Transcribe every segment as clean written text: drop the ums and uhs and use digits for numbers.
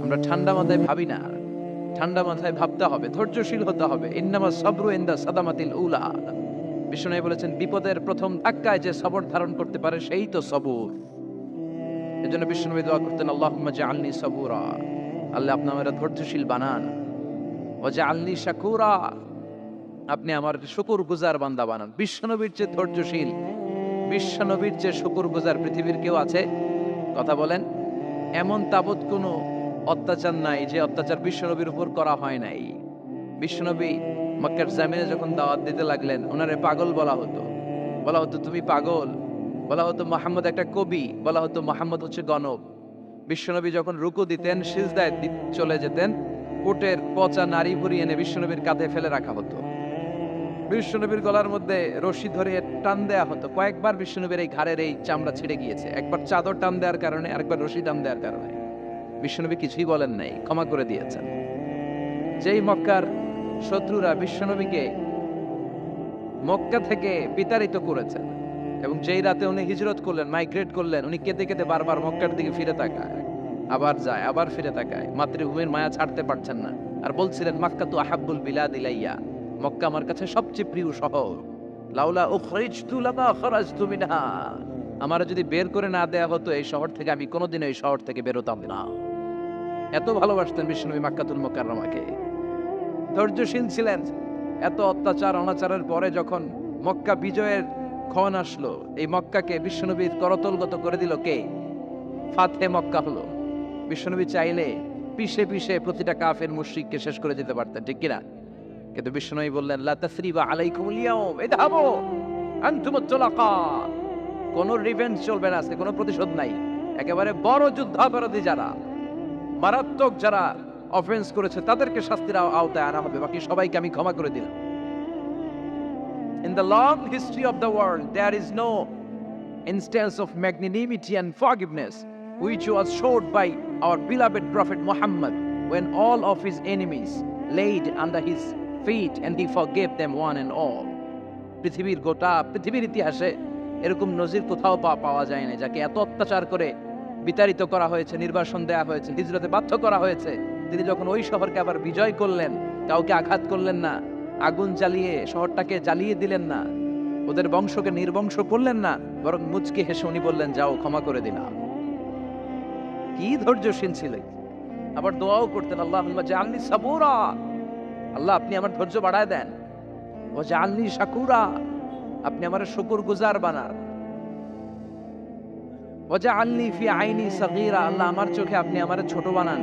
আমরা ঠান্ডা মাথায় ভাবি না, ঠান্ডা মাথায় ভাবতে হবে, ধৈর্যশীল হতে হবে। ইন্নামা সাবরু ইনদা সাদামাতিল উলা। বিষ্ণু বলেছেন বিপদের প্রথম ধাক্কায় যে সবর ধারণ করতে পারে সেই তো সবুর। এজন্য বিষ্ণু দোয়া করতেন, আল্লাহুম্মা জাআলনি সাবুরা, আল্লাহ আপনি আমাকে ধৈর্যশীল বানান। ওয়া জাআলনি শাকুরা, আপনি আমার শুকরগুজার বান্দা বানান। বিশ্বনবীর চেয়ে ধৈর্যশীল, বিশ্বনবীর চেয়ে শুকরগুজার পৃথিবীর কেউ আছে? কথা বলেন। এমন তাবৎ কোনো অত্যাচার নাই যে অত্যাচার বিশ্বনবীর উপর করা হয় নাই। বিশ্বনবী মক্কার জামিনে যখন দাওয়াত দিতে লাগলেন, ওনারে পাগল বলা হতো, বলা হতো তুমি পাগল, বলা হতো মুহাম্মদ একটা কবি, বলা হতো মুহাম্মদ হচ্ছে গণব। বিশ্বনবী যখন রুকু দিতেন, সিজদায় চলে যেতেন, উটের পচা নারী ভুড়ি এনে বিশ্বনবীর কাঁধে ফেলে রাখা হতো। বিশ্বনবীর গলার মধ্যে রশি ধরে টান দেয়া হতো। কয়েকবার বিশ্বনবীর এই ঘাড়ের এই চামড়া ছিঁড়ে গিয়েছে, একবার চাদর টান দেওয়ার কারণে, আরেকবার রশি টান দেওয়ার কারণে। বিশ্বনবী কিছুই বলেন নাই, ক্ষমা করে দিয়েছেন। যেই মক্কার শত্রুরা বিশ্বনবীকে মক্কা থেকে বিতাড়িত করেছেন, এবং যেই রাতে উনি হিজরত করলেন, মাইগ্রেট করলেন, উনি কেঁদে কেঁদে বারবার মক্কার দিকে ফিরে তাকায়, আবার যায়, আবার ফিরে তাকায়, মাতৃভূমির মায়া ছাড়তে পারছেন না। আর বলছিলেন মাক্কা তু আহাব্বুল বিলাদ ইলাইয়া, মক্কা আমার কাছে সবচেয়ে প্রিয় শহর। লাউলা উখরিজতু লামা খরাজতু মিনহা, আমার যদি বের করে না দেয়া হতো এই শহর থেকে, আমি কোনোদিন এই শহর থেকে বেরোতাম না। এত ভালোবাসতেন বিশ্বনবী মাক্কাতুল মুকাররমাকে। ধৈর্যশীল ছিলেন। এত অত্যাচার অনাচারের পরে যখন মক্কা বিজয়ের ক্ষণ আসলো, এই মক্কাকে বিশ্বনবীর করতলগত করে দিল কে? ফাতহে মক্কা হলো। বিশ্বনবী চাইলে পিষে পিষে প্রতিটা কাফের মুশরিককে শেষ করে দিতে পারতেন, ঠিক কিনা? কিন্তু বিশ্বনবী বললেন লা তাসরিবা আলাইকুমুল ইয়াউম ইযহাবু আনতুমুত তুলাকা, কোনো রিভেঞ্জ চলবে না, আজকে কোনো প্রতিশোধ নাই। একেবারে বড় যুদ্ধাপরাধী যারা, মারাত্মক যারা অফেন্স করেছে, তাদেরকে শাস্তির আওতায় আনা হবে, বাকি সবাইকে আমি ক্ষমা করে দিলাম। In the long history of the world, there is no instance of magnanimity and forgiveness which was showed by our beloved Prophet Muhammad when all of his enemies laid under his feet and he forgave them one and all. পৃথিবীর ইতিহাসে এরকম নজির কোথাও পাওয়া যায় না, যাকে এত অত্যাচার করে বিতাড়িত করা হয়েছে, নির্বাসন দেয়া হয়েছে, হিজরতে বাধ্য করা হয়েছে। তিনি যখন ওই শহরকে আবার বিজয় করলেন, কাউকে আঘাত করলেন না, আগুন জ্বালিয়ে শহরটাকে জ্বালিয়ে দিলেন না, ওদের বংশকে নির্বংশ করলেন না, বরং মুচকি হেসে উনি বললেন যাও, ক্ষমা করে দিলাম। কি ধৈর্যশীল ছিলেন। আবার দোয়াও করতেন, আল্লাহুম্মা জাআলনি সাবুরা, আল্লাহ আপনি আমার ধৈর্য বাড়ায় দেন। ওয়া জাআলনি শাকুরা, আপনি আমার শুকরগুজার বানান। ওয়া জাআলনি ফি আইনি সাগীরা, আল্লাহ আমার চোখে আপনি আমারে ছোট বানান।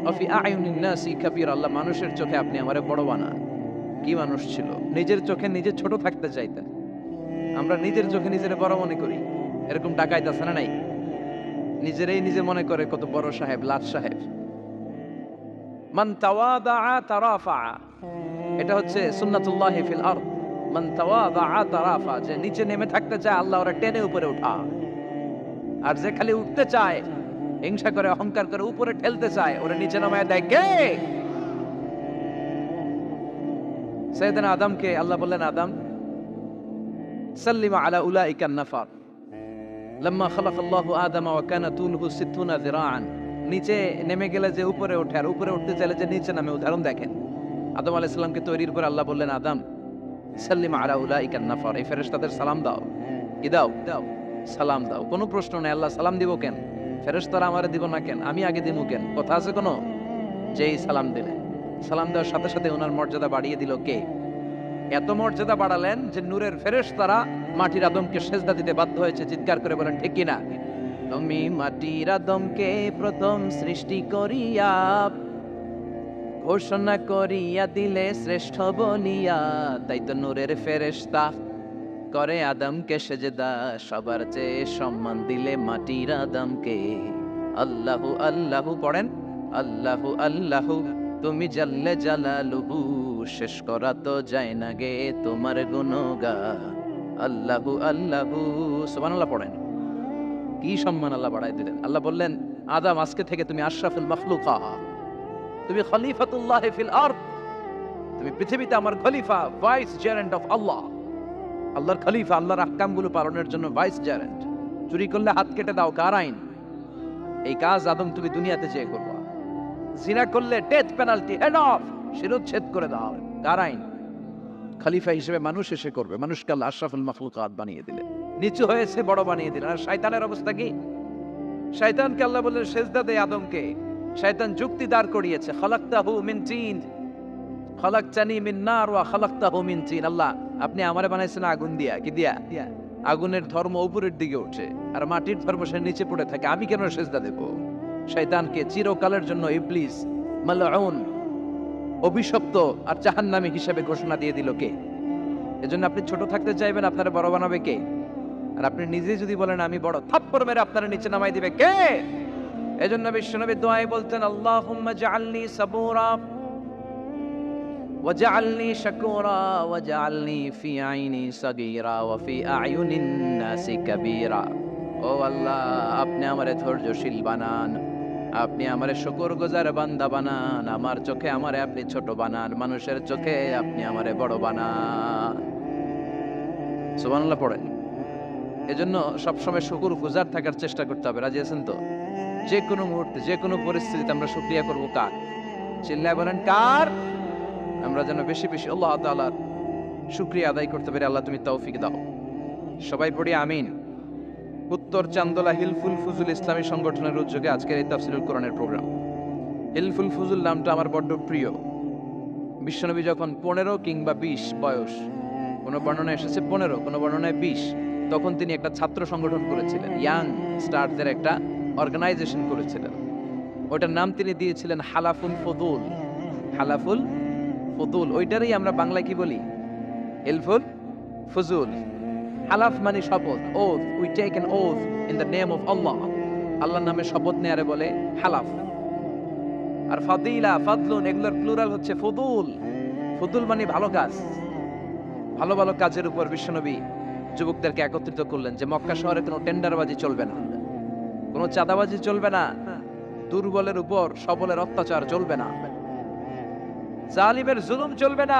ওয়া ফি আয়ুনিন নাসি কাবীরা, আল্লাহ মানুষের চোখে আপনি আমারে বড় বানান। কি মানুষ ছিল, নিজের চোখে নিজে ছোট থাকতে চাইতেন। আমরা নিজের চোখে নিজের বড় মনে করি, এরকম ডাকাইত আছে না নাই? নিজেরাই নিজে মনে করে কত বড় সাহেব, লাট সাহেব। মান তাওয়াদাআ তারাফা, এটা হচ্ছে সুন্নাতুল্লাহি ফিল আরদ। মান তাওয়াদাআ তারাফা, যে নিচে নেমে থাকতে চায় আল্লাহ ওরা টেনে উপরে উঠা, আর যে খালি উঠতে চায়, হিংসা করে অহংকার করে উপরে ঠেলতে চায়, ওরা নিচে নামায় দেয় কে? সাইয়েদনা আদমকে আল্লাহ বললেন, আদম সাল্লিমা আলা উলাইকান নাফার লাম্মা খালাকাল্লাহু আদামা ওয়া কানা তুলহু 60 যিরাআন। নিচে নেমে গেলে যে উপরে ওঠে, আর উপরে উঠতে চাইলে যে নিচে নামে, উদাহরণ দেখেন। আদম আলাইহিস সালামকে তৈরির পর আল্লাহ বললেন, আদম সাল্লিমা আলা উলাইকান নাফার, এই ফেরেশতাদের সালাম দাও। কি দাও? দাও, সালাম দাও। কোনো প্রশ্ন নেই, আল্লাহ সালাম দিব কেন? ফেরেশতারা আমারে দিব না কেন? আমি আগে দিব কেন? কথা আছে কোনো? যেই সালাম দিলেন, সালাম দেওয়ার সাথে সাথে ওনার মর্যাদা বাড়িয়ে দিল কে? এত মর্যাদা বাড়ালেন যে নূরের ফেরেশতারা মাটির আদমকে সেজদা দিতে বাধ্য হয়েছে। চিৎকার করে বলেন ঠিক কিনা? তুমি মাটির আদমকে প্রথম সৃষ্টি করিয়া ঘোষণা করিয়া দিলে শ্রেষ্ঠ বলিয়া, তাই তো নূরের ফেরেশতা করে আদমকে সেজদা, সবার চেয়ে সম্মান দিলে মাটির আদমকে। আল্লাহু আল্লাহু পড়েন, আল্লাহু আল্লাহু তুমি জাল্লে জালালুহু, শেষ করা তো যায় না গে তোমার গুণগান। আল্লাহু আল্লাহু সুবহানাল্লাহ পড়েন। কি সম্মান আল্লাহ বাড়ায় দিলেন। আল্লাহ বললেন, আদম আজকে থেকে তুমি আশরাফুল মাখলুকা, তুমি খলিফাতুল্লাহ ফিল আরদ, তুমি পৃথিবীতে আমার খলিফা, ভাইস জেরেন্ট অফ আল্লাহ। আল্লাহর খলিফা, আল্লাহর আহকামগুলো পালনের জন্য ভাইস জেরেন্ট। চুরি করলে হাত কেটে দাও, কার আইন? এই কাজ আদম তুমি দুনিয়াতে চেয়ে করবা। জিনা করলে ডেথ পেনাল্টি, হেড অফ, শিরোচ্ছেদ করে দাও। কার আইন? খলিফা হিসেবে মানুষ এসে করবে। মানুষকে আল্লাহ আশরাফুল মাখলুকাত বানিয়ে দিলেন, নিচু হয়েছে বড় বানিয়ে দিলেন। আর শয়তানের অবস্থা কি? শয়তানকে আল্লাহ বললেন সেজদা দে আদমকে। শয়তান যুক্তি দাঁড় করিয়েছে, খালাকতাহু মিন তিন খালাকতানি মিন নার ওয়া খালাকতাহু মিন তিন। আল্লাহ, আপনি আমারে বানাইছেন আগুন দিয়া। কি দিয়া? আগুনের ধর্ম উপরের দিকে ওঠে আর মাটির ধর্ম সে নিচে পড়ে থাকে, আমি কেন সেজদা দেব? শয়তানকে চিরকালের জন্য ইবলিস মালউন, অভিশপ্ত আর জাহান্নামী হিসেবে ঘোষণা দিয়ে দিল কে? এজন্য আপনি ছোট থাকতে চাইবেন, আপনারা বড় বানাবে কে? আর আপনি নিজেই যদি বলেন আমি বড়, থাপ্পড় মেরে আপনারা নিচে নামাই দিবে কে? এজন্য বিশ্বনবী দোয়ায় বলতেন, আল্লাহুম্মা জাআলনি সাবুরা ওয়াজআলনি শাকুরা ওয়াজআলনি ফি আইনি সাগীরা ওয়া ফি আয়ুনিন নাসি কাবীরা। ও আল্লাহ, আপনি আমারে ধৈর্যশীল বানান, আপনি আমারে শুকরগুজার বান্দা বানান, আমার চোখে আমারে আপনি ছোট বানান, মানুষের চোখে আপনি আমারে বড় বানান। সুবহানাল্লাহ পড়েন। এজন্য সবসময় শুকরগুজার থাকার চেষ্টা করতে হবে। রাজি আছেন তো? যে কোনো মুহূর্তে, যে কোনো পরিস্থিতিতে আমরা শুকরিয়া করব কার? চিল্লায় বলেন কার? আমরা যেন বেশি বেশি আল্লাহ তাআলার শুকরিয়া আদায় করতে পারি। আল্লাহ তুমি তৌফিক দাও। সবাই পড়ি আমিন। উত্তর চান্দোলা হিলফুল ফুজুল ইসলামী সংগঠনের উদ্যোগে আজকের এই তাফসীরুল কোরআনের প্রোগ্রাম। হিলফুল ফুজুল নামটা আমার বড্ড প্রিয়। বিশ্বনবী যখন 15 কিংবা 20 বয়স, কোনো বর্ণনায় এসেছে 15, কোনো বর্ণনায় 20, তখন তিনি একটা ছাত্র সংগঠন করেছিলেন, ইয়াং স্টারদের একটা অর্গানাইজেশন করেছিলেন। ওটার নাম তিনি দিয়েছিলেন হালাফুল ফুদুল। হালাফুল ফুদুল, ওইটারই আমরা বাংলায় কি বলি? হিলফুল ফুজুল। হালাফ মানে শপথ, oath, we take an oath in the name of Allah. আল্লাহর নামে শপথ নেয়ারে বলে হালাফ। আর ফাদিলা, ফাদলুন, এগুলোর প্লুরাল হচ্ছে ফুদুল। ফুদুল মানে ভালো কাজ। ভালো ভালো কাজের উপর বিশ্বনবী যুবকদেরকে একত্রিত করলেন যে মক্কা শহরে কোনো টেন্ডারবাজি চলবে না, কোনো চাঁদাবাজি চলবে না, দুর্বলের উপর সবলের অত্যাচার চলবে না, জালিমের জুলুম চলবে না,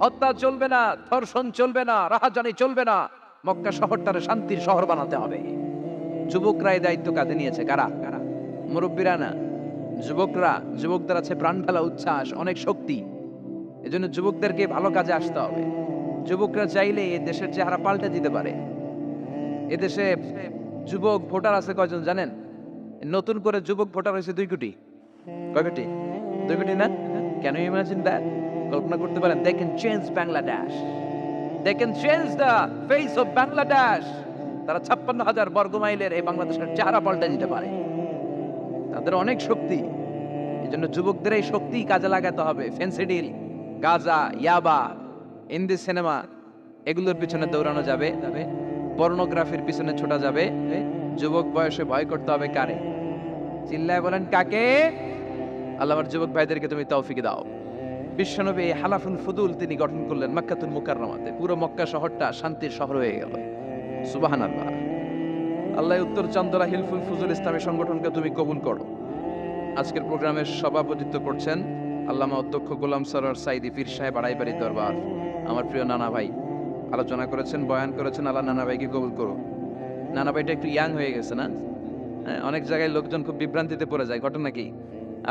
হত্যা চলবে না, ধর্ষণ চলবে না, রাহাজানি চলবে না। মক্কা শহরটারে শান্তির শহর বানাতে হবে। যুবকরা এই দায়িত্ব কাঁধে নিয়েছে। কারা? মুরব্বীরা না, যুবকরা। যুবকদের আছে প্রাণ ফেলা উচ্ছ্বাস, অনেক শক্তি। এজন্য যুবকদেরকে ভালো কাজে আসতে হবে। যুবকরা চাইলে এই দেশের চেহারা পাল্টে দিতে পারে। এদেশে যুবক ভোটার আছে কয়জন জানেন? নতুন করে যুবক ভোটার হয়েছে 2 কোটি। কয় কোটি? 2 কোটি না? Can you imagine that? কল্পনা করতে পারেন? They can change Bangladesh. They can change the face of Bangladesh. তারা 56,000 বর্গ মাইলের এই বাংলাদেশের চেহারা পাল্টে দিতে পারে। তাদের অনেক শক্তি। এজন্য যুবকদের এই শক্তি কাজে লাগাতে হবে। ফেন্সিডিল, গাঁজা, ইয়াবা, হিন্দি সিনেমা, এগুলোর পিছনে দৌড়ানো যাবে, পর্নোগ্রাফির পিছনে ছোটা যাবে। যুবক বয়সে ভয় করতে হবে কারে? চিল্লায় বলেন কাকে? আল্লাহ আমার যুবক ভাইদেরকে তুমি তৌফিক দাও। বিশ্বনবী হালাফুল ফুদুল তিনি গঠন করলেন মক্কাতুল মুকাররমাতে। পুরো মক্কা শহরটা শান্তির শহর হয়ে গেল। সুবহানাল্লাহ। আল্লাহ উত্তর চান্দোলা হিলফুল ফুজুল ইসলামী সংগঠনকে তুমি কবুল করো। আজকের প্রোগ্রামের সভাপতিত্ব করছেন আল্লামা অধ্যক্ষ গোলাম সরোয়ার সাইদি পীর সাহেব, আড়াইবাড়ি দরবার। আমার প্রিয় নানা ভাই আলোচনা করেছেন, বয়ান করেছেন। আল্লাহ নানা ভাইকে কবুল করো। নানা ভাইটা একটু ইয়াং হয়ে গেছে না? হ্যাঁ, অনেক জায়গায় লোকজন খুব বিভ্রান্তিতে পড়ে যায়। ঘটনা কি?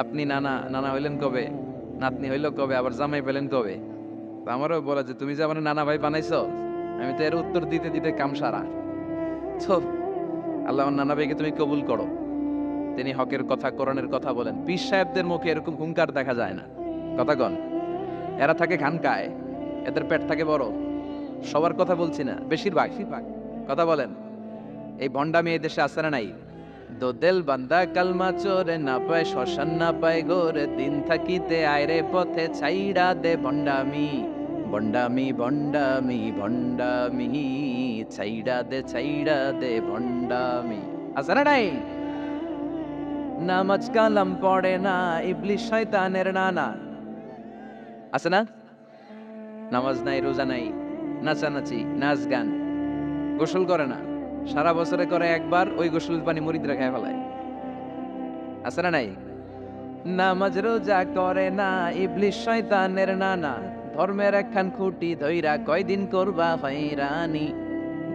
আপনি নানা নানা হইলেন কবে, নাতনি হইল কবে, আবার জামাই পেলেন কবে? তো আমারও বলা যে তুমি যে আমার নানা ভাই বানাইছো, আমি তো এর উত্তর দিতে দিতে কাম সারা। তো আল্লাহ আমার নানা ভাইকে তুমি কবুল করো। তিনি হকের কথা, কোরআনের কথা বলেন। পীর সাহেবদের মুখে এরকম হুঙ্কার দেখা যায় না। কথা কন। এরা থাকে খানকায়, এদের পেট থাকে বড়। সবার কথা বলছি না, বেশিরভাগ। কথা বলেন। এই ভণ্ডামি এই দেশে আছে না নাই? দো দেল বান্দা কালমা চোরে, না পায় শ্মশান না পায় গোরে, দিন থাকিতে আয়রে পথে ছাইড়া দে ভণ্ডামি, ভণ্ডামি ভণ্ডামি ভণ্ডামি, ছাইড়া দে ভণ্ডামি। আছে না নাই? নামাজ কালাম পড়ে না, ইবলিশ শয়তানের নানা। আছে না? নামাজ নাই, রোজা নাই, নাচানাচি, নাচ গান, গোসল করে না, সারা বছরে করে একবার, ওই গোসলের পানি মুরিদরা খেয়ে ফেলায়। আছে না নাই? নামাজ রোজা করে না, ইবলিশ শয়তানের নানা, ধর্মের একখান খুঁটি ধইরা কয়দিন করবা হয়রানি,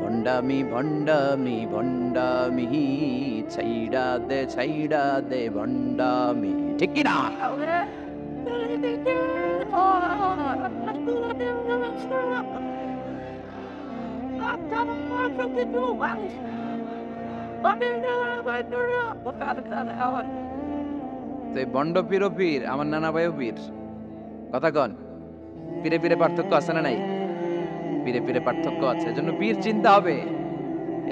ভণ্ডামি ভণ্ডামি ভণ্ডামি, ছাইড়া দে ভণ্ডামি। ঠিক কি না? তো এই বন্ড পীর ও পীর, আমার নানা ভাইও পীর। কথা কন, পীরে পীরে পার্থক্য আছে না নাই? পীরে পীরে পার্থক্য আছে, এজন্য পীর চিন্তা হবে।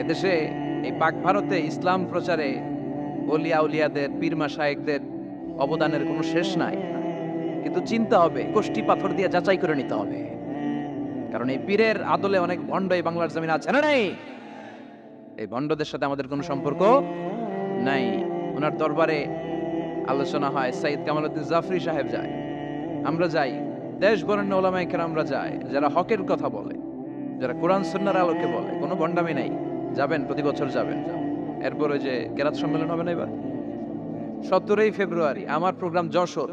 এদেশে এই পাক ভারতে ইসলাম প্রচারে ওলিয়া উলিয়াদের, পীর মাশায়েখদের অবদানের কোনো শেষ নাই। কিন্তু চিন্তা হবে, কোষ্টি পাথর দিয়ে যাচাই করে নিতে হবে। কারণ এই পীরের আদলে অনেক ভণ্ড এই বাংলার জমিন আছে না নাই? এই ভণ্ডদের সাথে আমাদের কোনো সম্পর্ক নাই। ওনার দরবারে আলোচনা হয়, সাইয়্যিদ কামালউদ্দিন জাফরি সাহেব যায়, আমরা যাই, দেশ বরেণ্য ওলামায়ে কেরামরা যায়, যারা হকের কথা বলে, যারা কোরআন সুন্নাহর আলোকে বলে, কোনো ভণ্ডামি নাই। যাবেন, প্রতি বছর যাবেন। এরপর ওই যে কেরাত সম্মেলন হবে না এবার 17ই ফেব্রুয়ারি, আমার প্রোগ্রাম যশোর।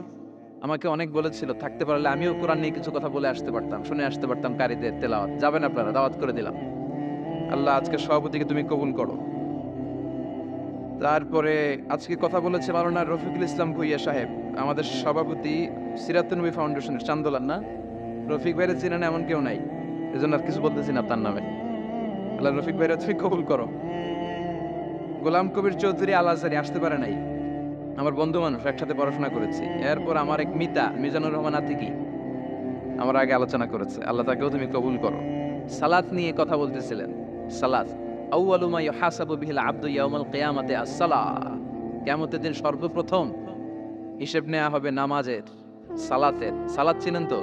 আমাকে অনেক বলেছিল থাকতে পারলে আমিও কোরআন নিয়ে কিছু কথা বলে আসতে পারতাম, শুনে আসতে পারতাম কারীদের তেলাওয়াত। যাবেন আপনারা, দাওয়াত করে দিলাম। আল্লাহ আজকে সভাপতিকে তুমি কবুল করো। তারপরে আজকে কথা বলেছে মাওলানা রফিকুল ইসলাম ভুইয়া সাহেব, আমাদের সভাপতি সিরাতুন নবী ফাউন্ডেশনের চান্দোলার। না, রফিক ভাইরে চিনেন এমন কেউ নাই, এজন্য আর কিছু বলতেছি না তার নামে। আল্লাহ রফিক ভাইরে তুমি কবুল করো। গোলাম কবির চৌধুরী আল আজহারি আসতে পারে নাই, আমার বন্ধু মানুষ, একসাথে পড়াশোনা করেছি। এরপর আমার এক মিতা মিজানুর রহমান আতিকি আমার আগে আলোচনা করেছে, আল্লাহ তাকেও তুমি কবুল করো। সালাত নিয়ে কথা বলতেছিলেন। সালাত আউয়ালু মা ইউহাসাবু বিহিল আবদু ইয়াউমাল কিয়ামাতি আস-সালাহ। কিয়ামতের দিন সর্বপ্রথম হিসেব নেওয়া হবে নামাজের, সালাতের। সালাত চিনেন তো?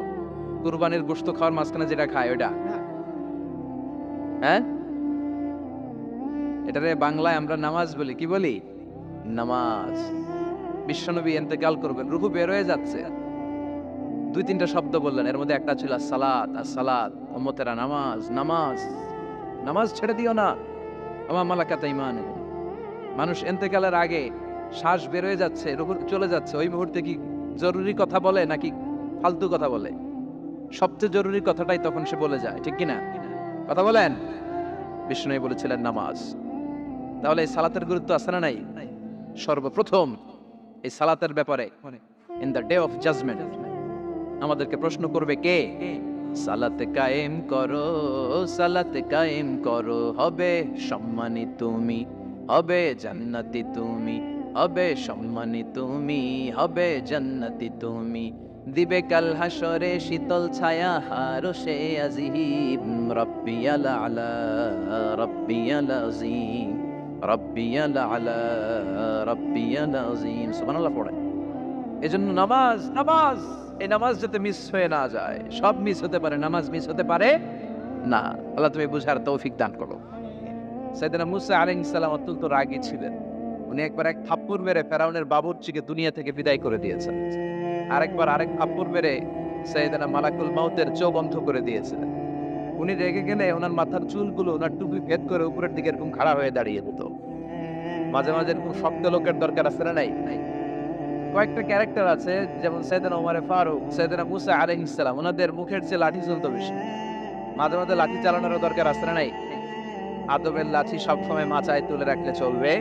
কুরবানির গোশত খাওয়ার মাঝখানে যেটা খায় ওটা, হ্যাঁ? এটারে বাংলায় আমরা নামাজ বলি। কি বলি? নামাজ। বিশ্বনবী ইন্তেকাল করবেন, রূহ বের হয়ে যাচ্ছে, 2-3টা শব্দ বললেন, এর মধ্যে একটা ছিল সালাত। আর সালাত, উম্মতেরা নামাজ, নামাজ, নামাজ ছেড়ে দিও না। আমার মালাকাত ঈমানুকুম। মানুষ ইন্তেকালের আগে শ্বাস বের হয়ে যাচ্ছে, রূহ চলে যাচ্ছে, ওই মুহূর্তে কি জরুরি কথা বলে নাকি ফালতু কথা বলে? সবচেয়ে জরুরি কথাটাই তখন সে বলে যায়, ঠিক কিনা? কথা বলেন। বিষ্ণু বলেছিলেন নামাজ। তাহলে এই সালাতের গুরুত্ব আছে না নাই? সর্বপ্রথম এই সালাতের ব্যাপারে in the day of judgement আমাদেরকে প্রশ্ন করবে কে? সালাত কায়েম করো, সালাত কায়েম করো, হবে সম্মানী তুমি, হবে জান্নাতি তুমি, হবে সম্মানী তুমি, হবে জান্নাতি তুমি। দিবে কাল হাসরে শীতল ছায়া হারশে আজিম, রব্বিয়াল আলা, রব্বিয়াল আযীম, রব্বিয়াল আলা, রব্বিয়াল আযীম। সুবহানাল্লাহ পড়ে। এজন্য নামাজ, নামাজ, এই নামাজ যাতে মিস হয়ে না যায়। সব মিস হতে পারে, নামাজ মিস হতে পারে না। আল্লাহ তুমি বুঝার তৌফিক দান করো। সাইয়েদনা মুসা আলাইহিস সালাম অত্যন্ত রাগী ছিলেন। উনি একবার এক থাপ্পড় মেরে ফেরাউনের বাবুর্চিকে দুনিয়া থেকে বিদায় করে দিয়েছেন। আরেকবার আরেক থাপ্পড় মেরে সাইয়েদনা মালাকুল মাউতের চোখ বন্ধ করে দিয়েছিলেন। উনি রেগে গেলে ওনার মাথার চুলগুলো ওনার টুপি ভেদ করে উপরের দিকে এরকম খাড়া হয়ে দাঁড়িয়ে যেত। মাঝে মাঝে এরকম শক্ত লোকের দরকার আছে না নাই? কয়েকটা ক্যারেক্টার আছে, যেমন সাইয়েদনা ওমর ফারুক, সাইয়েদনা মুসা আলাইহিস সালাম, ওনাদের মুখের চেয়ে লাঠি চলতো বেশি। মাঝে মাঝে লাঠি চালানোর দরকার আছে না নাই? আদবের লাঠি সবসময় মাথায় তুলে রাখলে চলবে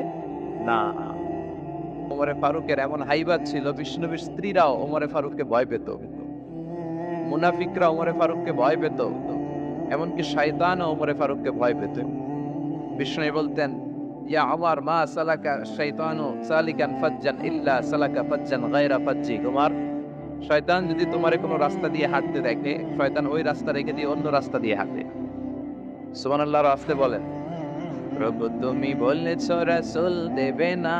না। ওমরে ফারুকের এমন হাইবাত ছিল, বিষ্ণুবীর স্ত্রীরাও ওমরে ফারুককে ভয় পেত, মুনাফিকরা ওমরে ফারুককে ভয় পেত, এমনকি শয়তানও ওমরে ফারুককে ভয় পেত। বিষ্ণু বলতেন, ইয়া ওমর মা সালাকা শাইতানু সালিকান ফাজ্জান ইল্লা সালাকা ফাজ্জান গায়রা ফাজ্জি। ওমর, শয়তান যদি তোমারে কোনো রাস্তা দিয়ে হাঁটতে দেখে, শয়তান ওই রাস্তা রেখে দিয়ে অন্য রাস্তা দিয়ে হাঁটে। সুবহানাল্লাহ। রাস্তে বলেন, প্রভু তুমি বলেছ রাসূল দেবে না,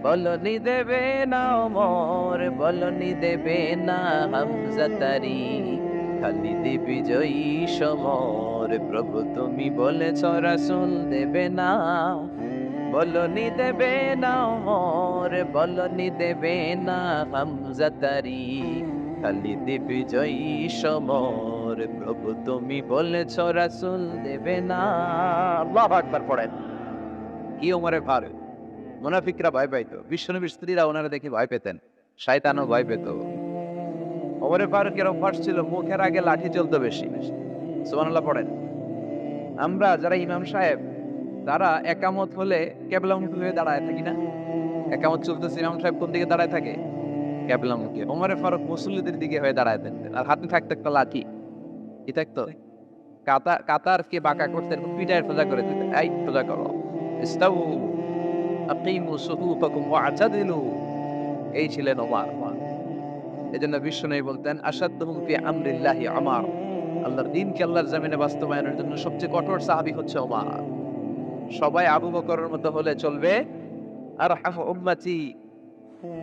বলনি দেবে না ওমর, বলনি দেবে না হামজা তারি, খালিদ বিজয়ী সমর। প্রভু তুমি বলেছ রাসূল দেবে না, বলনি দেবে না ওমর, বলনি দেবে না হামজা তারি, খালিদ বিজয়ী সমর। প্রভু তুমি বলেছ রাসূল দেবে না। আল্লাহু আকবার পড়েন। কি ওমরে ফারুক, মুনাফিকরা ভয় পাইতো, বিশ্বনবীর স্ত্রীরা ওনারা দেখে ভয় পেতেন, শয়তানও ভয় পেত। ওমরে ফারুকের অভ্যাস ছিল মুখের আগে লাঠি চলতো বেশি। সুবহানাল্লাহ পড়েন। আমরা যারা ইমাম সাহেব, তারা একামত হলে কেবলামুখী হয়ে দাঁড়ায় থাকি না? একামত চলতেছে, ইমাম সাহেব কোন দিকে দাঁড়ায় থাকে? ক্যাবলামুখী। ওমরে ফারুক মুসল্লিদের দিকে হয়ে দাঁড়ায় থাকতেন, আর হাতে থাকতো একটা লাঠি। কি থাকতো? কাতারকে বাঁকা করতেন, পিঠায় সোজা করে দিতেন, এই সোজা করো, ইস্তাউ আকিমু সুফুফাকুম ওয়া'তাদিলু। এই ছিলেন ওমর। এজন্য বিশ্বনবী বলতেন, আশাদ্দুহুম ফি আমরিল্লাহি ওমর। আল্লাহর দ্বীনকে আল্লাহর জমিনে বাস্তবায়নের জন্য সবচেয়ে কঠোর সাহাবী হচ্ছে ওমর। সবাই আবু বকরের মতো হলে চলবে। আরহামু উম্মতি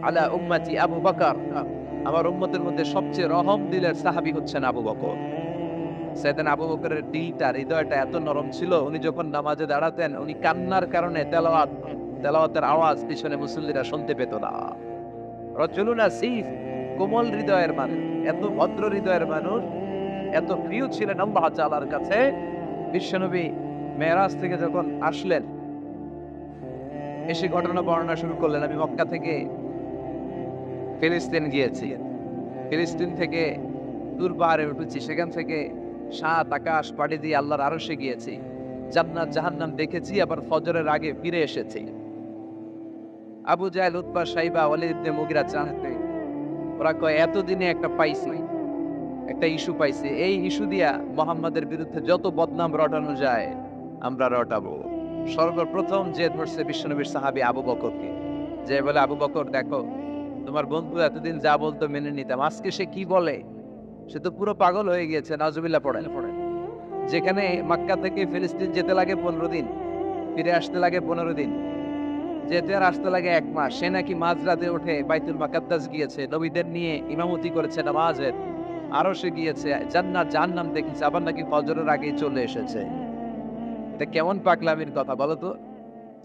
আলা উম্মতি আবু বকর। আমার উম্মতের মধ্যে সবচেয়ে রহম দিলের সাহাবী হচ্ছেন আবু বকর। সাইয়েদনা আবু বকরের দিলটা, হৃদয়টা এত নরম ছিল, উনি যখন নামাজে দাঁড়াতেন, উনি কান্নার কারণে তেলাওয়াতের আওয়াজ পিছনে মুসল্লিরা শুনতে পেত না। রাজুলুন আসিফ, কোমল হৃদয়ের মানুষ, এত ভদ্র হৃদয়ের মানুষ, এত প্রিয় ছিলেন আল্লাহ তাআলার কাছে। বিশ্বনবী মেরাজ থেকে যখন আসলেন, এসে ঘটনা বর্ণনা শুরু করলেন, আমি মক্কা থেকে ফিলিস্তিন গিয়েছি, ফিলিস্তিন থেকে দূর পাহাড়ে উঠেছি, সেখান থেকে ৭ আকাশ পাড়ি দিয়ে আল্লাহর আরশে গিয়েছি, জান্নাত জাহান্নাম দেখেছি, আবার ফজরের আগে ফিরে এসেছি। আবু জাহেল, উতবা, সাইবা, ওয়ালিদ ইবনে মুগিরা জানতে, ওরা কয় এতদিনে একটা পাইছি, একটা ইস্যু পাইছি, এই ইস্যু দিয়া মুহাম্মাদের বিরুদ্ধে যত বদনাম রটানো যায় আমরা রটাবো। সর্বপ্রথম যে ধরছে বিশ্বনবীর সাহাবী আবু বকরকে, যে বলে, আবু বকর দেখো, তোমার বন্ধু এতদিন যা বলতো মেনে নিতাম, আজকে সে কি বলে, সে তো পুরো পাগল হয়ে গিয়েছে। নাউজুবিল্লাহ পড়েন। যেখানে মক্কা থেকে ফিলিস্তিন যেতে লাগে 15 দিন, ফিরে আসতে লাগে 15 দিন, যেতে আর আসতে লাগে 1 মাস, সে নাকি মাঝরাতে উঠে বাইতুল মুকাদ্দাস গিয়েছে, নবীদের নিয়ে ইমামতি করেছে নামাজের, আরো সে গিয়েছে, জান্নাত জাহান্নাম দেখেছে, আবার নাকি ফজরের আগেই চলে এসেছে। এটা কেমন পাগলামির কথা বলো তো?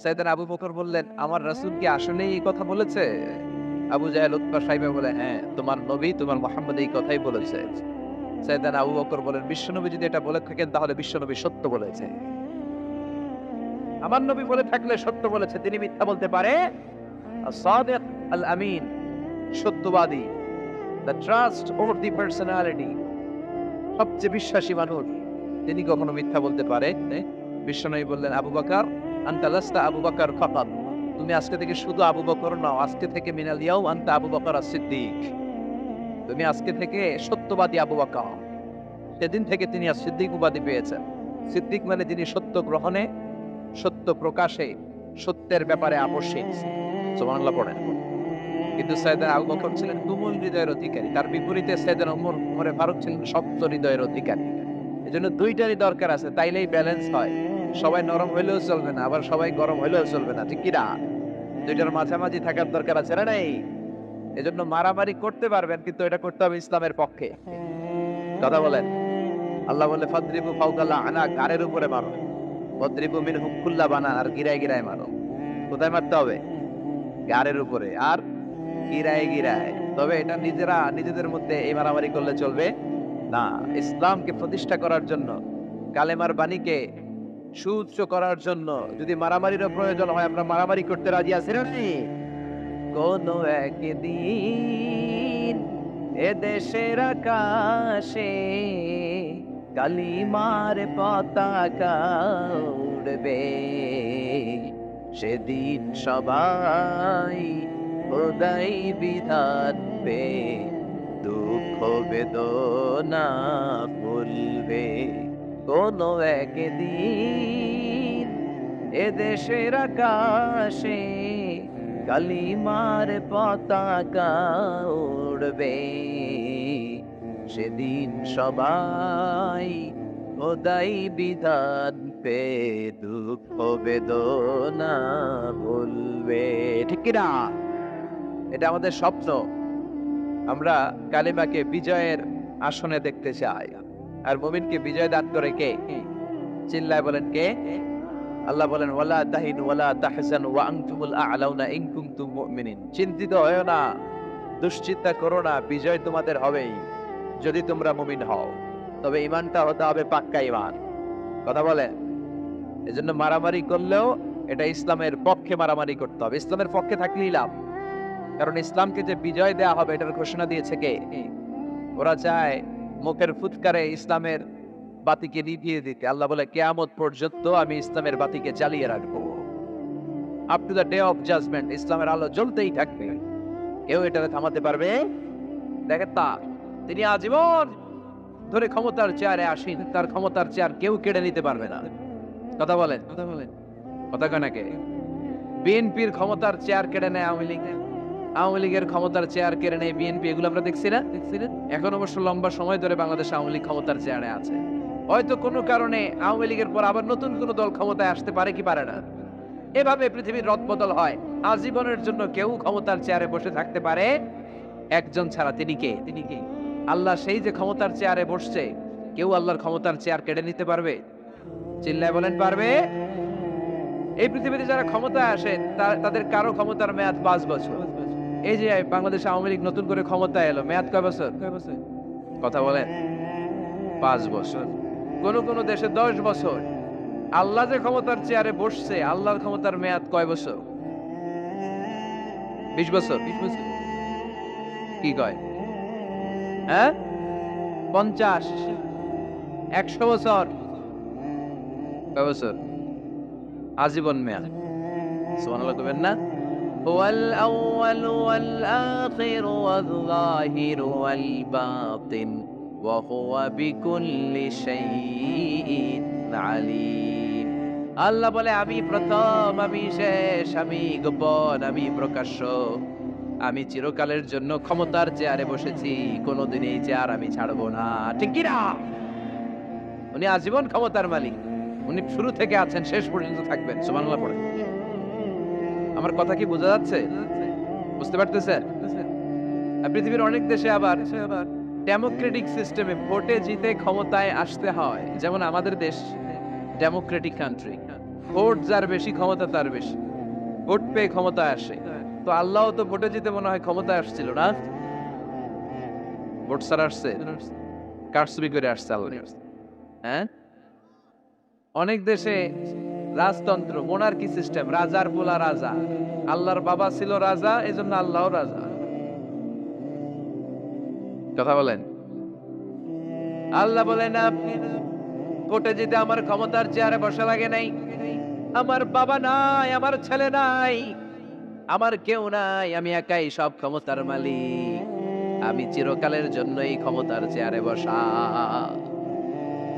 সাইয়েদনা আবু বকর বললেন, আমার রাসূল কি আসলেই এই কথা বলেছে? আবু জাহেল, উতবা, সাইবা বলে, হ্যাঁ, তোমার নবী, তোমার মুহাম্মদ এই কথাই বলেছে। সাইয়েদনা আবু বকর বলেন, বিশ্বনবী যদি এটা বলে থাকেন তাহলে বিশ্বনবী সত্য বলেছে। আমার নবী বলে থাকলে সত্য বলেছে, তিনি মিথ্যা বলতে পারে? as-সাদিক আল-আমিন, সত্যবাদী, the trust over the personality, সবচেয়ে বিশ্বাসী মানুষ, তিনি কখনো মিথ্যা বলতে পারে? বিশ্বনবী বললেন, আবু বকর আনতা লাস্তা আবু বকর ফাকাত, তুমি আজকে থেকে শুধু আবু বকর নও, আজকে থেকে মিনাল ইয়াউম আনতা আবু বকর as-সিদ্দিক, তুমি আজকে থেকে সত্যবাদী আবু বকর। সেদিন থেকে তিনি as-সিদ্দিক উপাধি পেয়েছেন। সিদ্দিক মানে যিনি সত্য গ্রহণে, সত্য প্রকাশে, সত্যের ব্যাপারে আপোষহীন। সুবহানাল্লাহ পড়েন। কিন্তু সাইয়েদনা আবু বকর ছিলেন তুমুল হৃদয়ের অধিকারী, তার বিপরীতে সাইয়েদনা ওমরে ফারুক ছিলেন শক্ত হৃদয়ের অধিকারী। এজন্য দুইটারই দরকার আছে, তাইলেই ব্যালেন্স হয়। সবাই নরম হইলেও চলবে না, আবার সবাই গরম হইলেও চলবে না, ঠিক কি না? দুইটার মাঝামাঝি থাকার দরকার আছে না নাই? এজন্য মারামারি করতে পারবেন, কিন্তু এটা করতে হবে ইসলামের পক্ষে। কথা বলেন। আল্লাহ বলে, ফাদরিবু ফাওকাল আনাক, গাড়ের উপরে মারো, ওয়াদরিবু মিনহুম কুল্লা বানান, আর গিরায় গিরায় মারো। কোথায় মারতে হবে? গাড়ের উপরে আর গিরায় গিরায়। তবে এটা নিজেদের মধ্যে এই মারামারি করলে চলবে না। ইসলামকে প্রতিষ্ঠা করার জন্য, কালেমার বাণীকে সুউচ্চ করার জন্য যদি মারামারিরও প্রয়োজন হয়, আমরা মারামারি করতে রাজি আছি না? কোন একদিন এ দেশের আকাশে কালিমার পতাকা উড়বে, সেদিন সবাই খোদাই বিধান পে দুঃখ বেদনা ভুলবে। কোন একদিন এ দেশের আকাশে কালিমার পতাকা উড়বে, সেদিন সবাই খোদাই বিধান পে দুঃখ বেদনা ভুলবে, ঠিক কি না? এটা আমাদের স্বপ্ন। আমরা কালিমাকে বিজয়ের আসনে দেখতে চাই। আর মুমিনকে বিজয় দান করে কে? চিল্লায় বলেন, কে? আল্লাহ বলেন, ওয়ালা তাহিনু ওয়ালা তাহজানু ওয়া আনতুমুল আ'লাউনা ইন কুনতুম মুমিনিন। চিন্তিত হয়ো না, দুশ্চিন্তা করো না, বিজয় তোমাদের হবেই যদি তোমরা মুমিন হও। তবে ঈমানটা হতে হবে পাক্কা ঈমান। কথা বলেন। এজন্য মারামারি করলেও এটা ইসলামের পক্ষে মারামারি করতে হবে, ইসলামের পক্ষে থাকলেই লাভ। কারণ ইসলামকে যে বিজয় দেয়া হবে এটার ঘোষণা দিয়েছে কে? ওরা চায় মুখের ফুৎকারে ইসলামের বাতিকে নিভিয়ে দিতে। আল্লাহ বলে, কিয়ামত পর্যন্ত আমি ইসলামের বাতিকে জ্বালিয়ে রাখবো। Up to the day of judgement ইসলামের আলো জ্বলতেই থাকবে। কেউ এটাকে থামাতে পারবে? দেখেন তিনি আজীবন ধরে ক্ষমতার চেয়ারে আসীন, তার ক্ষমতার চেয়ার কেউ কেড়ে নিতে পারবে না। কথা বলেন কথা কয় নাকি? বিএনপির ক্ষমতার চেয়ার কেড়ে নেয় আওয়ামী লীগ, আওয়ামী লীগের ক্ষমতার চেয়ার কেড়ে নেয় বিএনপি, এগুলো আমরা দেখছি না? এখন অবশ্য লম্বা সময় ধরে বাংলাদেশ আওয়ামী লীগ ক্ষমতার চেয়ারে আছে। হয়তো কোনো কারণে আওয়ামী লীগের পর আবার নতুন কোনো দল ক্ষমতায় আসতে পারে কি পারে না। এভাবে পৃথিবীর রদবদল হয়। আজীবনের জন্য কেউ ক্ষমতার চেয়ারে বসে থাকতে পারে একজন ছাড়া। তিনি কে? আল্লাহ। সেই যে ক্ষমতার চেয়ারে বসছে, কেউ আল্লাহর ক্ষমতার চেয়ার কেড়ে নিতে পারবে? চিল্লায় বলেন পারবে? এই পৃথিবীতে যারা ক্ষমতায় আসে তাদের কারো ক্ষমতার মেয়াদ 5 বছর। এই যে বাংলাদেশ আওয়ামী লীগ নতুন করে ক্ষমতায় এলো, মেয়াদ কয় বছর? কথা বলেন। 5 বছর। কোন কোন দেশে 10 বছর। আল্লাহ যে ক্ষমতার চেয়ারে বসছে, আল্লাহর ক্ষমতার মেয়াদ কয় বছর? 20 বছর। কি কয়? হ্যাঁ, 50, 100 বছর। কয় বছর? আজীবন মেয়াদ। সুবহানাল্লাহ কইবেন না? হুয়াল আউয়াল ওয়াল আখির ওয়াল যাহির ওয়াল বাতিন ওয়া হুয়া বিকুল্লি শাইইন আলীম। আল্লাহ বলে, আমি প্রথম, আমি শেষ, আমি গোপন, আমি প্রকাশ্য। আমি চিরকালের জন্য ক্ষমতার চেয়ারে বসেছি, কোনোদিন এই চেয়ার আমি ছাড়বো না। ঠিক কি না? উনি আজীবন ক্ষমতার মালিক। উনি শুরু থেকে আছেন, শেষ পর্যন্ত থাকবেন। সুবহানাল্লাহ পড়ে। আমার কথা কি বোঝা যাচ্ছে? বুঝতে পারতেছেন? পৃথিবীর অনেক দেশে আবার ডেমোক্রেটিক সিস্টেমে ভোটে জিতে ক্ষমতায় আসতে হয়। যেমন আমাদের দেশ ডেমোক্রেটিক কান্ট্রি। ভোট যার বেশি, ক্ষমতা তার বেশি। ভোট পেয়ে ক্ষমতায় আসে। তো আল্লাহ তো ভোটে জিতে মনে হয় ক্ষমতায় আসছিল না? ভোট ছাড়া আসছে? কারচুপি করে আসছে আল্লাহ। হ্যাঁ, অনেক দেশে রাজতন্ত্র, মোনার্কি সিস্টেম, রাজার পোলা রাজা। আল্লাহর বাবা ছিল রাজা, এজন্য আল্লাহও রাজা। কথা বলেন। আল্লাহ বলেন, আপনি ভোটে জিতে আমার ক্ষমতার চেয়ারে বসা লাগে নাই। আমার বাবা নাই, আমার ছেলে নাই, আমার কেউ নাই, আমি একাই সব ক্ষমতার মালিক। আমি চিরকালের জন্য এই ক্ষমতার চেয়ারে বসা।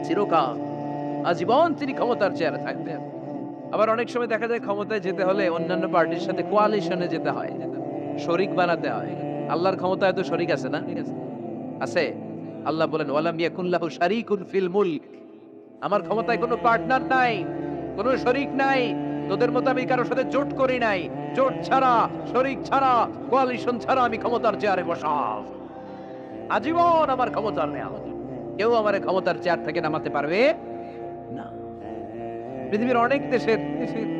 চিরকাল, আজীবন তিনি ক্ষমতার চেয়ারে থাকবেন। আবার অনেক সময় দেখা যায় ক্ষমতায় যেতে হলে অন্যান্য পার্টির সাথে কোয়ালিশনে যেতে হয়, শরিক বানাতে হয়। আল্লাহর ক্ষমতায় তো শরিক আছে না? আছে। আল্লাহ বলেন, ওয়ালাম ইয়াকুন লাহু শারীকুন ফিল মুলক। আমার ক্ষমতায় কোনো পার্টনার নাই, কোনো শরিক নাই। তোদের মতো আমি কারোর সাথে জোট করি নাই। জোট ছাড়া, শরিক ছাড়া, কোয়ালিশন ছাড়া আমি ক্ষমতার চেয়ারে বসা। আজীবন আমার ক্ষমতার মেয়াদ। কেউ আমার ক্ষমতার চেয়ার থেকে নামাতে পারবে না। পৃথিবীর অনেক দেশের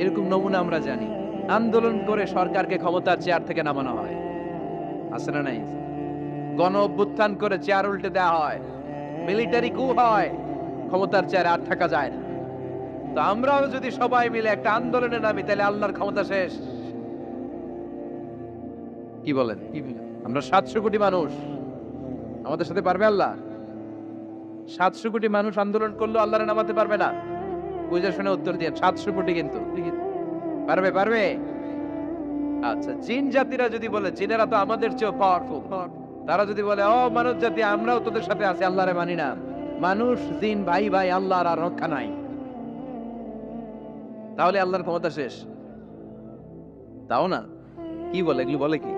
এরকম নমুনা আমরা জানি। আন্দোলন করে সরকারকে ক্ষমতার চেয়ার থেকে নামানো হয়। আছে না নাই? গণ অভ্যুত্থান করে চেয়ার উল্টে দেওয়া হয়, মিলিটারি কু হয়, ক্ষমতার চেয়ারে আর থাকা যায় না। তো আমরাও যদি সবাই মিলে একটা আন্দোলনে নামি, তাহলে আল্লাহর ক্ষমতা শেষ। কি বলেন? আমরা 700 কোটি মানুষ, আমাদের সাথে পারবে আল্লাহ? 700 কোটি মানুষ আন্দোলন করলেও আল্লাহরে নামাতে পারবে না? বুঝে শুনে উত্তর দিয়ে। 700 কোটি কিন্তু পারবে? আচ্ছা, জিন জাতিরা যদি বলে, জিনেরা তো আমাদের চেয়ে পাওয়ারফুল, তারা যদি বলে, ও মানব জাতি, আমরাও তোদের সাথে আছি, আল্লাহরে মানি না। মানুষ জিন ভাই ভাই, আল্লাহর আর রক্ষা নাই। তাহলে আল্লাহর ক্ষমতা শেষ? তাও না। কি বলে, এগুলো বলে কি?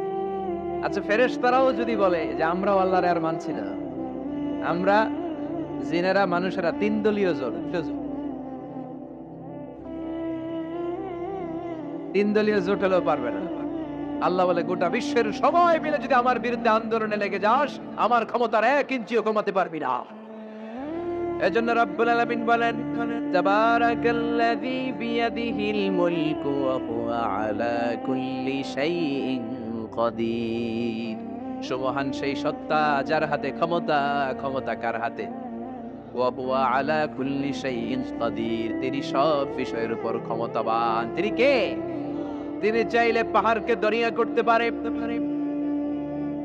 আচ্ছা, ফেরেশতারাও যদি বলে যে আমরাও আল্লাহরে আর মানছি না, আমরা জিনেরা মানুষেরা 3 দলীয় জোট, 3 দলীয় জোট হলেও পারবে না। আল্লাহ বলে, গোটা বিশ্বের সবাই মিলে যদি আমার বিরুদ্ধে আন্দোলনে লেগে যাস, আমার ক্ষমতার 1 ইঞ্চিও কমাতে পারবি না। এজন্য রব্বুল আলামিন বলেন, তাবারাকাল্লাযী বিয়াদিহিল মুলকু ওয়া হুয়া আলা কুল্লি শাইইন কাদির। সুবহান সেই সত্তা যার হাতে ক্ষমতা, ক্ষমতা কার হাতে? ওয়া হুয়া আলা কুল্লি শাইইন কাদির। তিনি সব বিষয়ের উপর ক্ষমতাবান। তিনি কে? তিনি চাইলে পাহাড়কে দরিয়া করতে পারে,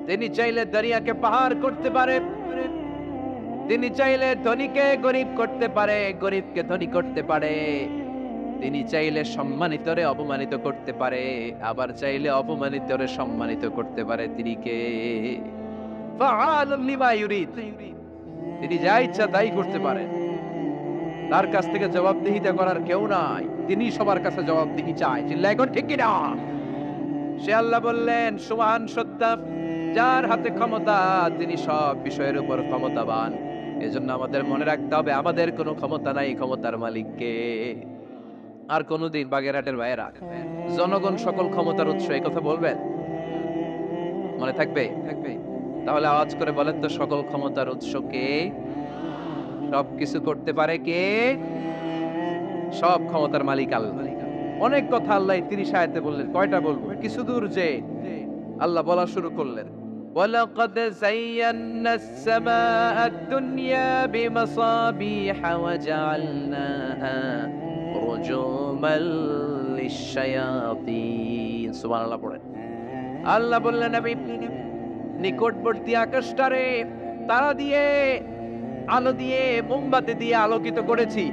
তিনি চাইলে দরিয়াকে পাহাড় করতে পারে, তিনি চাইলে ধনীকে গরিব করতে পারে, গরিবকে ধনী করতে পারে। তিনি চাইলে সম্মানিতরে অপমানিত করতে পারে, আবার চাইলে অপমানিতরে সম্মানিত করতে পারে। তিনি কে? ফাআলুন লিমা ইউরিদ। তিনি যা ইচ্ছা তাই করতে পারেন। তার কাছ থেকে জবাবদিহিতা করার কেউ নাই। তিনি সবার কাছে জবাবদিহি চায়। চিল্লায় এখন ঠিক কিনা? সে আল্লাহ বললেন, সুবহান সত্তা, যার হাতে ক্ষমতা তিনি সব বিষয়ের উপর ক্ষমতাবান। এজন্য আমাদের মনে রাখতে হবে আমাদের কোনো ক্ষমতা নাই, ক্ষমতার মালিককে। আর কোনদিন বাগেরহাটের ভাইয়েরা জনগণ সকল ক্ষমতার উৎস এই কথা বলবেন? মনে থাকবে? তাহলে আওয়াজ করে বলেন তো, সকল ক্ষমতার উৎস কে? সবকিছু করতে পারে কে? সব ক্ষমতার মালিক আল্লাহ। অনেক কথা আল্লাহ 30 আয়াতে বললেন। কয়টা বলবো? কিছু দূর যে আল্লাহ বলা শুরু করলেন, ওয়ালাকাদ যায়্যানা আস-সামাআ আদ-দুনিয়া বিমাসাবিহা ওয়া জাআলনাহা রুজুমান লিশ-শায়াতিন। সুবহানাল্লাহ পড়েন। আল্লাহ বললেন, আমি নিকটবর্তী আকাশটারে তারা দিয়ে, আলো দিয়ে, মোমবাতি দিয়ে আলোকিত করেছি।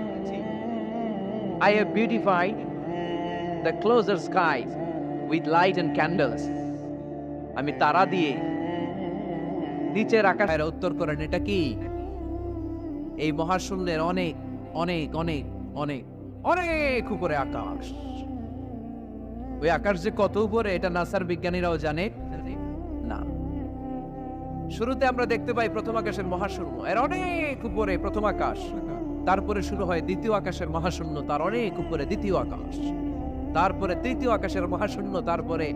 I have beautified the closer skies with light and candles. আমি তারা দিয়ে নিচের আকাশের উত্তর করেন, এটা কি? এই মহাশূন্যের অনেক অনেক অনেক অনেক অনেক উপরে আকাশ। ওই আকাশ যে কত উপরে এটা নাসার বিজ্ঞানীরাও জানে না। শুরুতে আমরা দেখতে পাই প্রথম আকাশের মহাশূন্য, এর অনেক উপরে প্রথম আকাশ। তারপরে শুরু হয় দ্বিতীয় আকাশের মহাশূন্য, তার অনেক উপরে দ্বিতীয় আকাশ। তারপরে তৃতীয় আকাশের মহাশূন্য, তারপরে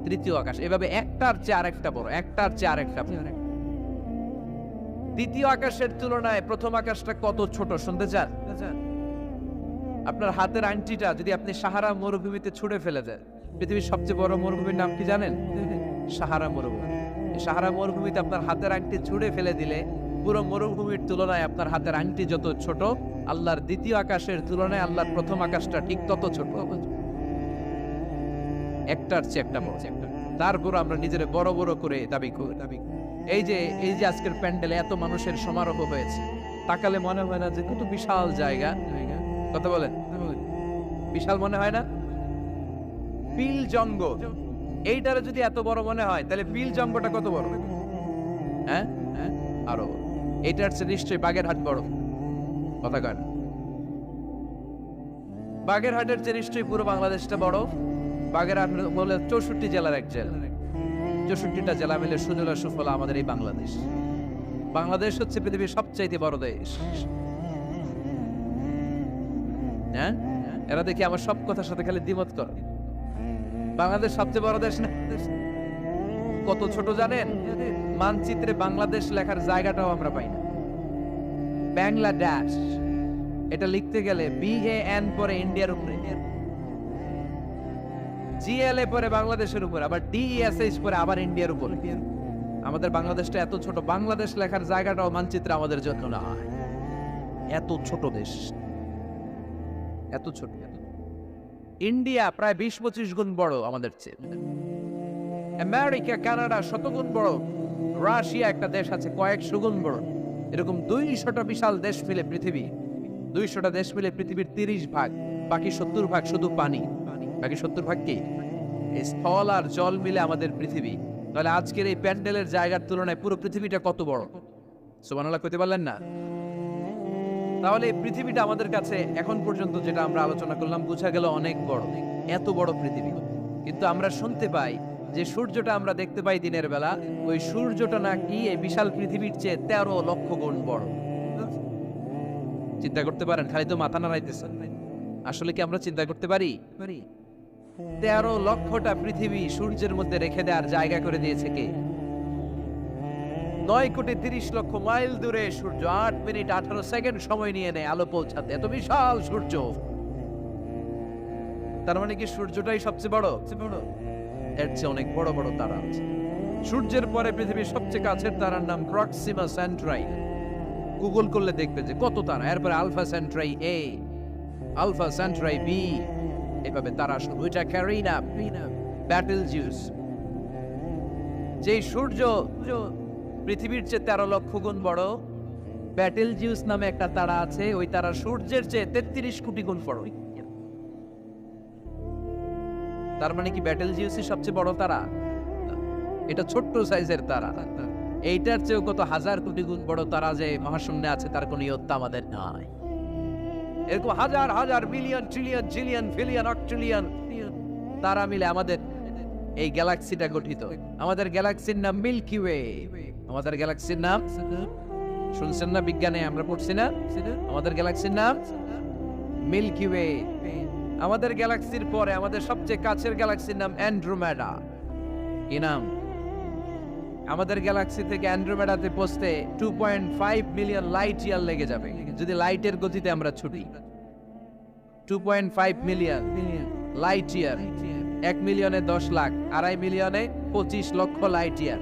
তৃতীয় আকাশ। এভাবে একটার চেয়ে আরেকটা বড়, একটার চেয়ে আরেকটা বড়। দ্বিতীয় আকাশের তুলনায় প্রথম আকাশটা কত ছোট শুনতে চান? আপনার হাতের আংটিটা যদি আপনি সাহারা মরুভূমিতে ছুঁড়ে ফেলে দেন, পৃথিবীর সবচেয়ে বড় মরুভূমির নাম কি জানেন? সাহারা মরুভূমি। এই সাহারা মরুভূমিতে আপনার হাতের আংটি ছুঁড়ে ফেলে দিলে পুরো মরুভূমির তুলনায় আপনার হাতের আংটি যত ছোট, আল্লাহর দ্বিতীয় আকাশের তুলনায় আল্লাহর প্রথম আকাশটা ঠিক তত ছোট। একটার চেয়ে একটা বড়। তারপর আমরা নিজের বড় বড় করে দাবি করি। এই যে আজকের প্যান্ডেলে এত মানুষের সমারোহ হয়েছে, তাকালে মনে হয় না যে কত বিশাল জায়গা? কথা বলেন, বিশাল মনে হয় না? বিল জঙ্গ এইটারে যদি এত বড় মনে হয়, তাহলে বিল জঙ্গটা কত বড়? হ্যাঁ, আরো এটার চেয়ে নিশ্চয়ই বাগেরহাট বড়। কথা কয় না? বাগেরহাটের চেয়ে নিশ্চয়ই পুরো বাংলাদেশটা বড়। বাগেরহাট বলে 64 জেলার এক জেলা। 64টা জেলা মিলে সুজলা সুফলা আমাদের এই বাংলাদেশ। বাংলাদেশ হচ্ছে পৃথিবীর সবচাইতে বড় দেশ। হ্যাঁ, এরা দেখি আমার সব কথার সাথে খালি দ্বিমত করে। বাংলাদেশ সবচেয়ে বড় দেশ না? কত ছোট জানেন? মানচিত্রে বাংলাদেশ লেখার জায়গাটাও আমরা পাই না। বাংলাদেশ এটা লিখতে গেলে BAN পরে ইন্ডিয়ার উপরে, GLA পরে বাংলাদেশের উপরে, আবার DESH পরে আবার ইন্ডিয়ার উপরে। আমাদের বাংলাদেশটা এত ছোট, বাংলাদেশ লেখার জায়গাটাও মানচিত্রে আমাদের জন্য না। এত ছোট দেশ, এত ছোট। ইন্ডিয়া প্রায় 20-25 গুণ বড় আমাদের চেয়ে। আমেরিকা, কানাডা শতগুণ বড়। রাশিয়া একটা দেশ আছে কয়েকশো গুণ বড়। এরকম 200টা বিশাল দেশ মিলে পৃথিবী, 200টা দেশ মিলে পৃথিবীর 30 ভাগ, বাকি 70 ভাগ শুধু পানি। বাকি 70 ভাগ কি? স্থল আর জল মিলে আমাদের পৃথিবী। তাহলে আজকের এই প্যান্ডেলের জায়গার তুলনায় পুরো পৃথিবীটা কত বড়? সুবহানাল্লাহ কইতে পারলেন না? তাহলে এই পৃথিবীটা আমাদের কাছে এখন পর্যন্ত যেটা আমরা আলোচনা করলাম বোঝা গেল অনেক বড়, এত বড় পৃথিবী। কিন্তু আমরা শুনতে পাই যে সূর্যটা আমরা দেখতে পাই দিনের বেলা, ওই সূর্যটা নাকি এই বিশাল পৃথিবীর চেয়ে 13 লক্ষ গুণ বড়। চিন্তা করতে পারেন? খালি তো মাথা নাড়াইতেছেন। আসলে কি আমরা চিন্তা করতে পারি? 13 লক্ষটা পৃথিবী সূর্যের মধ্যে রেখে দেওয়ার জায়গা করে দিয়েছে কে? 9,30,00,000 মাইল দূরে সূর্য 8 মিনিট 18 সেকেন্ড সময় নিয়ে নেয় আলো পৌঁছাতে। এত বিশাল সূর্য। তার মানে কি সূর্যটাই সবচেয়ে বড়? এর চেয়ে অনেক বড় বড় তারা আছে। সূর্যের পরে পৃথিবীর সবচেয়ে কাছের তারার নাম প্রক্সিমা সেন্ট্রাই। গুগল করলে দেখবে যে কত তারা। এরপরে Alpha Centauri A, Alpha Centauri B, এভাবে তারা শুরু। এটা ক্যারিনা, ব্যাটেলজিউস। যেই সূর্য পৃথিবীর চেয়ে 13 লক্ষ গুণ বড়, ব্যাটেলজিউস নামে একটা তারা আছে। ওই তারা সূর্যের চেয়ে 33 কোটি গুণ বড়। তার মানে কি ব্যাটেল জিউসি সবচেয়ে বড় তারা? না। এটা ছোট্ট সাইজের তারা। এইটার চেয়েও কত হাজার কোটি গুণ বড় তারা যে মহাশূন্যে আছে তার কোনো ইয়ত্তা আমাদের নাই। এরকম হাজার হাজার billion trillion zillion billion octillion তারা মিলে আমাদের এই গ্যালাক্সিটা গঠিত। আমাদের গ্যালাক্সির নাম মিল্কি ওয়ে। আমাদের গ্যালাক্সির নাম শুনছেন না, বিজ্ঞানে আমরা পড়ছি না? আমাদের গ্যালাক্সির নাম মিল্কি ওয়ে। আমাদের গ্যালাক্সির পরে আমাদের সবচেয়ে কাছের গ্যালাক্সির নাম অ্যান্ড্রোমেডা। কি নাম? আমাদের গ্যালাক্সি থেকে অ্যান্ড্রোমেডাতে পৌঁছতে 2.5 মিলিয়ন লাইট ইয়ার লেগে যাবে যদি লাইটের গতিতে আমরা ছুটি। 2.5 মিলিয়ন লাইট ইয়ার। 1 মিলিয়নে 10 লাখ, 2.5 মিলিয়নে 25 লক্ষ লাইট ইয়ার।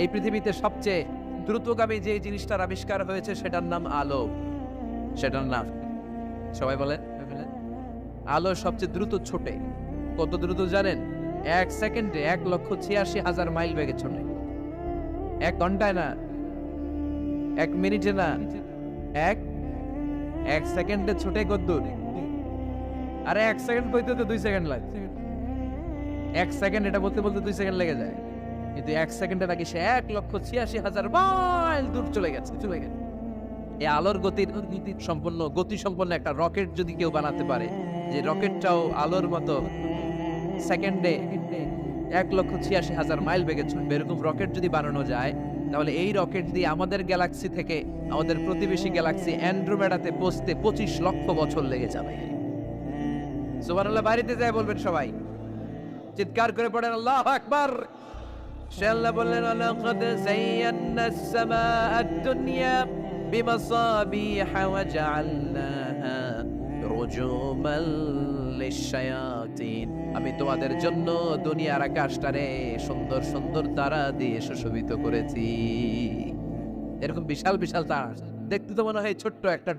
এই পৃথিবীতে সবচেয়ে দ্রুতগামী যে জিনিসটার আবিষ্কার হয়েছে সেটার নাম আলো। সেটার নাম সবাই বলেন। আলো সবচেয়ে দ্রুত ছোটে। কত দ্রুত জানেন? 1 সেকেন্ডে 1,86,000 মাইল বেগে ছোটে। 1 ঘন্টায় না, 1 মিনিটে না, এক সেকেন্ডে ছোটে কত দূর? আরে 1 সেকেন্ড বলতে তো 2 সেকেন্ড লাগে। 1 সেকেন্ড এটা বলতে বলতে 2 সেকেন্ড লেগে যায়, কিন্তু 1 সেকেন্ডে নাকি সে 1,86,000 মাইল দূর চলে গেছে। এই আলোর গতি সম্পন্ন একটা রকেট যদি কেউ বানাতে পারে, যে রকেটটাও আলোর মতো সেকেন্ডে 1,86,000 মাইল বেগে ছুটবে, এরকম রকেট যদি বানানো যায়, তাহলে এই রকেট দিয়ে আমাদের গ্যালাক্সি থেকে আমাদের প্রতিবেশী গ্যালাক্সি অ্যান্ড্রোমেডাতে পৌঁছতে 25 লক্ষ বছর লেগে যাবে। সুবহানাল্লাহ বাড়িতে যায় বলবেন সবাই, চিৎকার করে পড়েন আল্লাহু আকবার। সে আল্লাহ বললেন লাকাদ যায়্যানাস সামাআদ দুনিয়া বিমাসাবিহা ওয়া জাআলনাহা রুজুমান লিশ-শায়াতিন। আমি তোমাদের জন্য দুনিয়ার আকাশটারে সুন্দর সুন্দর তারা দিয়ে সুশোভিত করেছি। এরকম বিশাল বিশাল তারা দেখতে তো মনে হয় ছোট্ট একটা